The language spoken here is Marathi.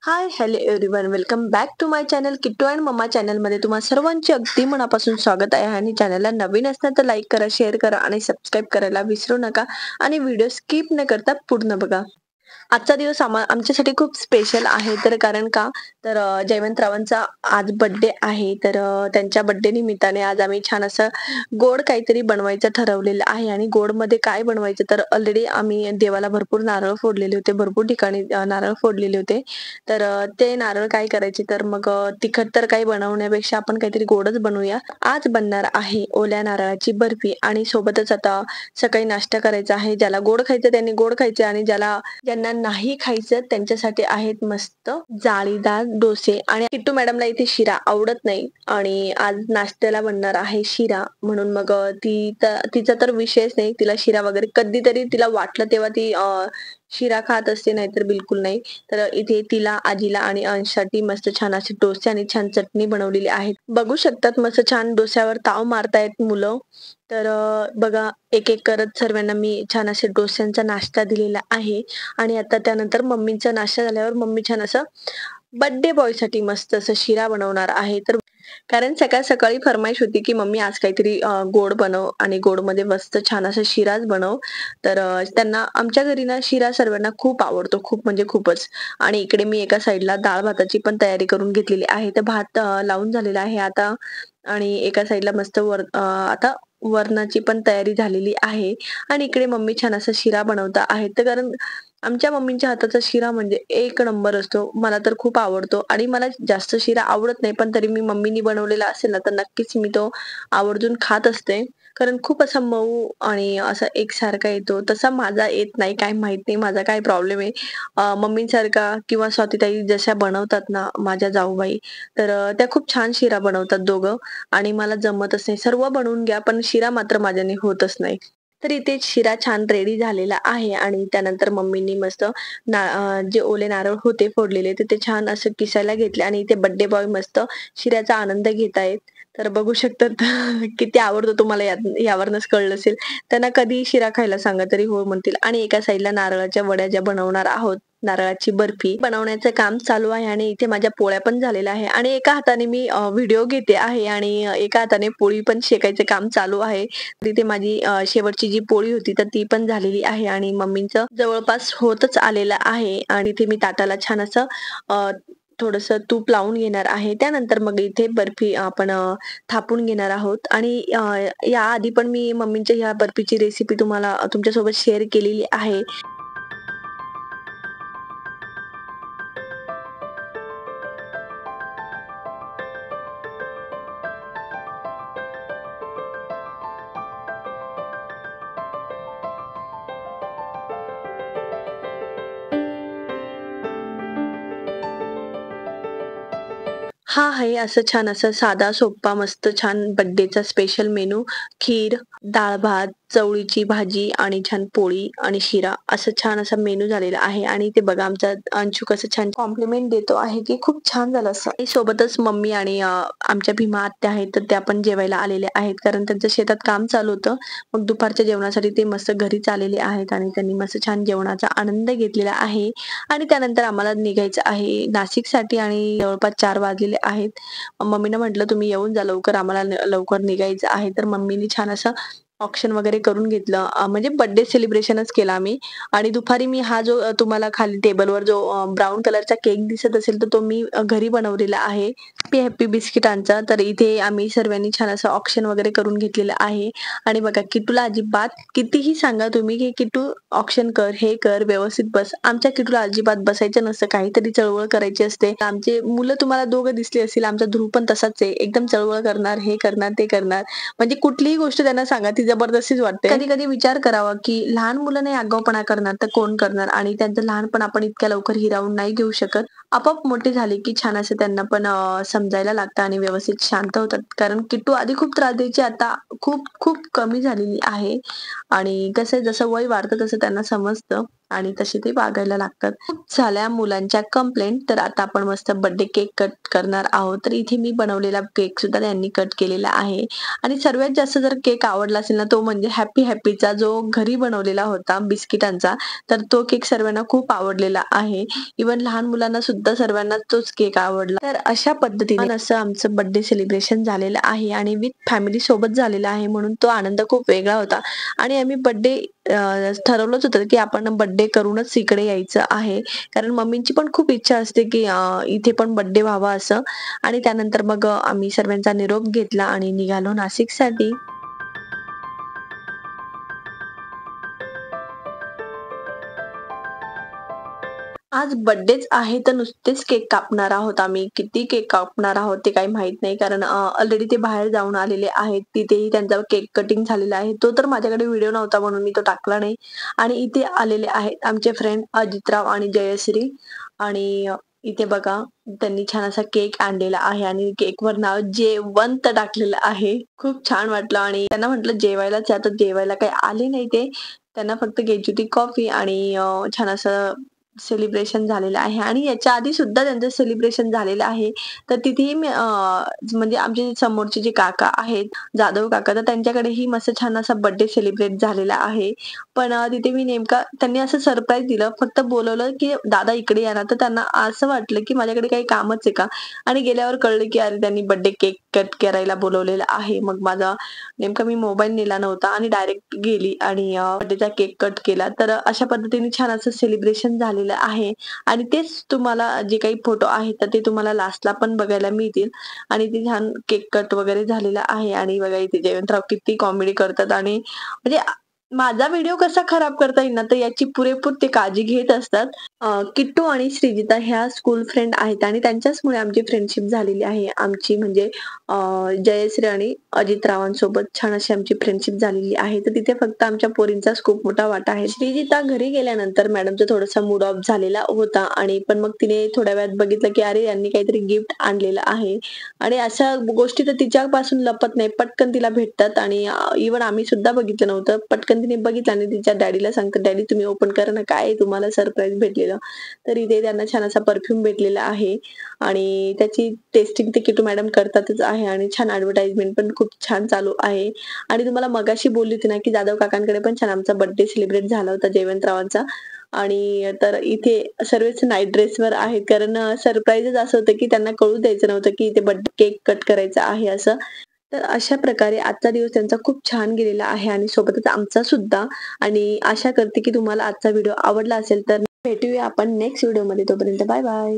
High hello everyone, welcome back to my channel Kittu and mamma चॅनलमध्ये तुम्हा सर्वांचे अगदी मनापासून स्वागत आहे. आणि चॅनलला नवीन असणार तर लाईक करा, शेअर करा आणि सबस्क्राईब करायला विसरू नका. आणि व्हिडिओ स्किप न करता पूर्ण बघा. आजचा दिवस आमच्यासाठी खूप स्पेशल आहे. तर कारण का तर जयवंतरावांचा आज बर्थडे आहे. तर त्यांच्या बर्थडे निमित्ताने आज आम्ही छान असं गोड काहीतरी बनवायचं ठरवलेलं आहे. आणि गोडमध्ये काय बनवायचं, तर ऑलरेडी आम्ही देवाला भरपूर नारळ फोडलेले होते, भरपूर ठिकाणी नारळ फोडलेले होते. तर ते नारळ काय करायचे, तर मग तिखट तर काही बनवण्यापेक्षा आपण काहीतरी गोडच बनवूया. आज बनणार आहे ओल्या नारळाची बर्फी. आणि सोबतच आता सकाळी नाश्ता करायचा आहे. ज्याला गोड खायचं त्यांनी गोड खायचं, आणि ज्यांना नाही खायचं त्यांच्यासाठी आहेत मस्त जाळीदार डोसे. आणि किट्टू मॅडमला इथे शिरा आवडत नाही, आणि आज नाश्त्याला बनणार आहे शिरा. म्हणून मग तिचा तर विषयच नाही, तिला शिरा वगैरे कधीतरी तिला वाटलं तेव्हा ती शिरा खात असते, नाहीतर बिलकुल नाही. तर इथे तिला, आजीला आणि अंशसाठी मस्त छान असे डोसे आणि छान चटणी बनवलेली आहे. बघू शकतात मस्त छान डोस्यावर ताव मारतायत मुलं. तर बघा, एक एक करत सर्वांना मी छान असे डोस्यांचा नाश्ता दिलेला आहे. आणि आता त्यानंतर मम्मींचा नाश्ता झाल्यावर मम्मी छान असं बर्थडे बॉय साठी मस्त असं शिरा बनवणार आहे. तर कारण सकाळ सकाळी फरमाईश होती की मम्मी आज काहीतरी गोड बनव, आणि गोड मध्ये मस्त छान असा शिराच बनव. तर त्यांना आमच्या घरी ना शिरा सर्वांना खूप आवडतो, खूप म्हणजे खूपच. आणि इकडे मी एका साईडला डाळ भाताची पण तयारी करून घेतलेली आहे. तर भात लावून झालेला आहे आता. आणि एका साईडला मस्त आता वरणाची पण तयारी झालेली आहे. आणि इकडे मम्मी छान असा शिरा बनवता आहेत. तर कारण आमच्या मम्मींच्या हाताचा शिरा म्हणजे एक नंबर असतो. मला तर खूप आवडतो, आणि मला जास्त शिरा आवडत नाही, पण तरी मी मम्मीनी बनवलेला असेल ना तर नक्कीच मी तो आवर्जून खात असते. कारण खूप असा मऊ आणि असा एकसारखा येतो. तसा माझा येत नाही, काय माहित नाही माझा काय प्रॉब्लेम आहे. मम्मींसारखा किंवा स्वातीताई जशा बनवतात ना माझ्या जाऊबाई, तर त्या खूप छान शिरा बनवतात दोघं. आणि मला जमतच नाही. सर्व बनवून घ्या पण शिरा मात्र माझ्याने होतच नाही. तर इथे शिरा छान रेडी झालेला आहे. आणि त्यानंतर मम्मींनी मस्त जे ओले नारळ होते फोडलेले ते छान असं किसायला घेतले. आणि इथे बर्थडे बॉय मस्त शिऱ्याचा आनंद घेत आहेत. तर बघू शकतात किती आवडतो तुम्हाला, यावरनच कळलं असेल. त्यांना कधी शिरा खायला सांगा तरी हो म्हणतील. आणि एका साईडला नारळाच्या वड्या ज्या बनवणार आहोत, नारळाची बर्फी बनवण्याचं काम चालू आहे. आणि इथे माझ्या पोळ्या पण झालेल्या आहे. आणि एका हाताने मी व्हिडिओ घेते आहे, आणि एका हाताने पोळी पण शेकायचं काम चालू आहे. तिथे माझी शेवटची जी पोळी होती तर ती पण झालेली आहे. आणि मम्मींचं जवळपास होतच आलेलं आहे. आणि इथे मी ताटाला छान असं थोडस तूप लावून घेणार आहे. त्यानंतर मग इथे बर्फी आपण थापून घेणार आहोत. आणि या आधी पण मी मम्मींच्या ह्या बर्फीची रेसिपी तुम्हाला तुमच्यासोबत शेअर केलेली आहे. हा आहे असं छान असं साधा सोप्पा मस्त छान बर्थडेचा स्पेशल मेनू. खीर, डाळ भात, चवळीची भाजी आणि छान पोळी आणि शिरा, असं छान असा मेनू झालेला आहे. आणि ते बघा आमचा अंशू कसं छान कॉम्प्लिमेंट देतो आहे की खूप छान झालं असं. आणि सोबतच मम्मी आणि आमच्या भीमा आत्या आहेत, तर त्या पण जेवायला आलेल्या आहेत. कारण त्यांचं शेतात काम चालू होतं. मग दुपारच्या जेवणासाठी ते मस्त घरीच आलेले आहेत. आणि त्यांनी मस्त छान जेवणाचा आनंद घेतलेला आहे. आणि त्यानंतर आम्हाला निघायचं आहे नाशिकसाठी. आणि जवळपास 4 वाजलेले आहेत. मम्मीनं म्हटलं तुम्ही येऊन जा लवकर, आम्हाला लवकर निघायचं आहे. तर मम्मीने छान असं ऑक्शन वगैरे करून घेतलं. म्हणजे बर्थडे सेलिब्रेशनच केला आम्ही. आणि दुपारी मी हा जो तुम्हाला खाली टेबलवर जो ब्राऊन कलरचा केक दिसत असेल तर तो मी घरी बनवलेला आहे. हॅपी हॅपी बिस्किटांचा. तर इथे आम्ही सर्वांनी छान असं ऑक्शन वगैरे करून घेतलेलं आहे. आणि बघा किट्टूला अजिबात कितीही सांगा तुम्ही की किट्टू ऑक्शन कर, हे कर, व्यवस्थित बस, आमच्या किट्टूला अजिबात बसायचं नसतं, काहीतरी चळवळ करायची असते. आमचे मुलं तुम्हाला दोघं दिसले असतील, आमचा ध्रुव पण तसाच आहे, एकदम चळवळ करणार, हे करणार ते करणार. म्हणजे कुठलीही गोष्ट त्यांना सांगा ती जबरदस्तीच वाटते. कधी कधी विचार करावा की लहान मुलं नाही आगाऊपणा करणार तर कोण करणार. आणि त्यांचं लहानपण आपण इतक्या लवकर हिरावून नाही घेऊ शकत. आपोआप मोठे झाले की छान असं त्यांना पण समजायला लागतं आणि व्यवस्थित शांत होतात. कारण किट्टू आधी खूप त्रास द्यायची, आता खूप खूप कमी झालेली आहे. आणि कसं जसं वय वाढतं तसं त्यांना समजतं, आणि तसे ते वागायला लागतात. खूप झाल्या मुलांच्या कंप्लेंट. तर आता आपण मस्त बर्थडे केक कट करणार आहोत. तर इथे मी बनवलेला केक सुद्धा त्यांनी कट केलेला आहे. आणि सर्वात जास्त जर केक आवडला असेल ना तो म्हणजे हॅपी हॅपीचा, जो घरी बनवलेला होता बिस्किटांचा. तर तो केक सर्वांना खूप आवडलेला आहे. इव्हन लहान मुलांना सुद्धा सुद्धा सर्वांना तोच केक आवडला. तर अशा पद्धतीने असं आमचं बर्थडे सेलिब्रेशन झालेलं आहे आणि विथ फॅमिली सोबत झालेलं आहे, म्हणून तो आनंद खूप वेगळा होता. आणि आम्ही बर्थडे ठरवलंच होतं की आपण बर्थडे करूनच इकडे यायचं आहे, कारण मम्मींची पण खूप इच्छा असते की इथे पण बर्थडे व्हावा असं. आणि त्यानंतर मग आम्ही सर्वांचा निरोप घेतला आणि निघालो नाशिकसाठी. आज बर्थडेच आहे तर नुसतेच केक कापणार आहोत आम्ही. किती केक कापणार आहोत ते काही माहीत नाही. कारण ऑलरेडी ते बाहेर जाऊन आलेले आहेत. तिथेही त्यांचा केक कटिंग झालेला आहे. तो तर माझ्याकडे व्हिडिओ नव्हता म्हणून मी तो टाकला नाही. आणि इथे आलेले आहेत आमचे फ्रेंड अजितराव आणि जयश्री. आणि इथे बघा त्यांनी छान असा केक आणलेला आहे आणि केकवर नाव जेवंत टाकलेलं आहे. खूप छान वाटलं आणि त्यांना म्हटलं जेवायलाच या, तर जेवायला काही आले नाही ते. त्यांना फक्त घ्यायची होती कॉफी आणि छान असं सेलिब्रेशन झालेलं आहे. आणि याच्या आधी सुद्धा त्यांचं सेलिब्रेशन झालेलं आहे. तर तिथेही मी म्हणजे आमचे समोरचे जे काका आहेत, जाधव काका, तर त्यांच्याकडेही मस्त छान असा बर्थडे सेलिब्रेट झालेला आहे. पण तिथे मी नेमका त्यांनी असं सरप्राईज दिलं. फक्त बोलावलं, की "दादा इकडे या ना." तर त्यांना असं वाटलं, की माझ्याकडे काही कामच आहे का? आणि गेल्यावर कळलं, की अरे त्यांनी बर्थडे केक कट करायला बोलावलेलं आहे. मग माझा नेमका मी मोबाईल नेला नव्हता आणि डायरेक्ट गेली आणि बर्थडेचा केक कट केला. तर अशा पद्धतीने छान असं सेलिब्रेशन झालेलं आहे. आणि तेच तुम्हाला जे काही फोटो आहेत, तर ते तुम्हाला लास्टला पण बघायला मिळतील. आणि ते छान केक कट वगैरे झालेला आहे. आणि बघा इथे जयवंतराव किती कॉमेडी करतात आणि म्हणजे माझा व्हिडिओ कसा खराब करता येईल ना, तर याची पुरेपूर ते काळजी घेत असतात. किट्टू आणि श्रीजिता ह्या स्कूल फ्रेंड आहेत आणि त्यांच्याचमुळे आमची फ्रेंडशिप झालेली आहे. आमची म्हणजे जयश्री आणि अजितरावांसोबत छान अशी आमची फ्रेंडशिप झालेली आहे. तर तिथे फक्त आमच्या पोरींचाच खूप मोठा वाटा आहे. श्रीजिता घरी गेल्यानंतर मॅडमचा थोडासा मूड ऑफ झालेला होता आणि पण मग तिने थोड्या वेळात बघितलं, की अरे यांनी काहीतरी गिफ्ट आणलेलं आहे. आणि अशा गोष्टी तर तिच्यापासून लपत नाही. पटकन तिला भेटतात आणि इव्हन आम्ही सुद्धा बघितलं नव्हतं. पटकन तिने बघितलं आणि तिच्या डॅडीला सांगतात, "डॅडी तुम्ही ओपन करा ना, काय आहे तुम्हाला सरप्राईज भेटलेलं." तर इथे त्यांना छान असा परफ्यूम भेटलेला आहे आणि त्याची टेस्टिंग ते किटू मॅडम करतातच आहे आणि छान ॲडव्हर्टाइजमेंट पण खूप छान चालू आहे. आणि तुम्हाला मगाशी बोलली होती ना, की जाधव काकांकडे पण छान आमचा बर्थडे सेलिब्रेट झाला होता जयवंतरावांचा. आणि तर इथे सर्वच नाईट ड्रेसवर आहेत, कारण सरप्राईजच असं होतं, की त्यांना कळू द्यायचं नव्हतं, की इथे बर्थडे केक कट करायचा आहे असं. तर अशा प्रकारे आजचा दिवस त्यांचा खूप छान गेलेला आहे आणि सोबतच आमचा सुद्धा. आणि आशा करते, की तुम्हाला आजचा व्हिडिओ आवडला असेल तर भेटूया आपण नेक्स्ट व्हिडिओमध्ये. तोपर्यंत बाय बाय.